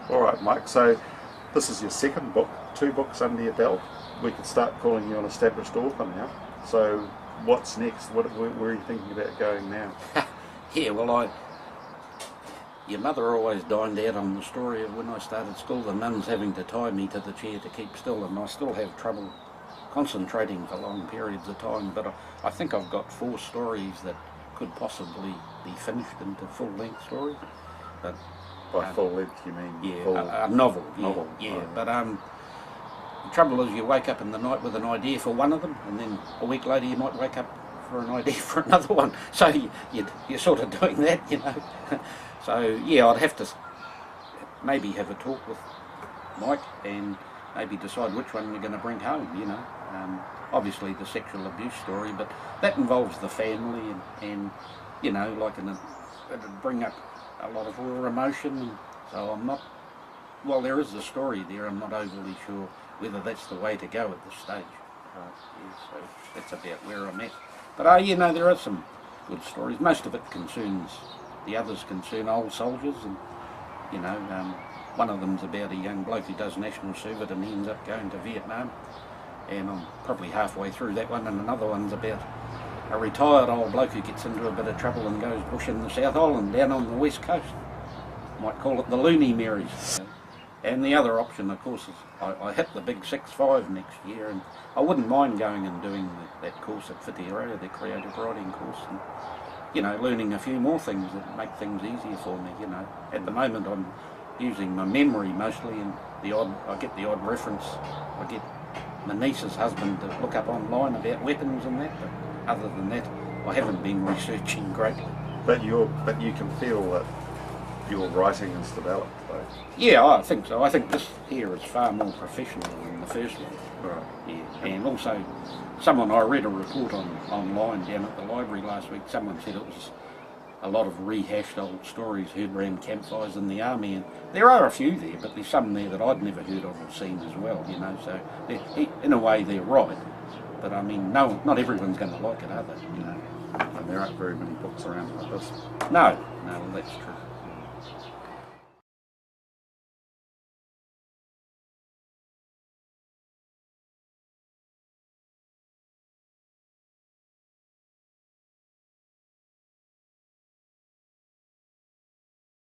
All right, Mike. So this is your second book, 2 books under your belt. We could start calling you an established author now. So what's next? Where are you thinking about going now? Yeah, well, your mother always dined out on the story of when I started school, the nuns having to tie me to the chair to keep still, and I still have trouble concentrating for long periods of time, but I think I've got 4 stories that could possibly be finished into full-length stories. But By full length, you mean? yeah, full a novel. novel. Yeah, Right. but the trouble is you wake up in the night with an idea for one of them, and then a week later you might wake up for an idea for another one. So you're sort of doing that, you know. So yeah, I'd have to maybe have a talk with Mike and maybe decide which one you're going to bring home, you know. Obviously the sexual abuse story, but that involves the family and you know, like it'd bring up a lot of raw emotion, and so I'm not, well, there is a story there, I'm not overly sure whether that's the way to go at this stage. Yeah, so that's about where I'm at. But you know, there are some good stories. Most of it concerns, the others concern old soldiers, and you know, one of them's about a young bloke who does national service and he ends up going to Vietnam, and I'm probably halfway through that one, and another one's about a retired old bloke who gets into a bit of trouble and goes bush in the South Island down on the west coast. Might call it the Looney Marys. And the other option, of course, is I hit the big 6-5 next year, and I wouldn't mind going and doing that course at Whitireia, the creative writing course, and you know, learning a few more things that make things easier for me. You know, at the moment I'm using my memory mostly, and I get the odd reference. I get my niece's husband to look up online about weapons and that, but other than that, I haven't been researching greatly. But you can feel that your writing is developed, though. Yeah, I think so. I think this here is far more professional than the first one. Right. Yeah, and also, I read a report online down at the library last week. Someone said it was a lot of rehashed old stories heard around campfires in the army, and there are a few there, but there's some there that I'd never heard of or seen as well. You know, so in a way they're right. But I mean, no, not everyone's going to like it, are they? You know, And there aren't very many books around like this. no, that's true.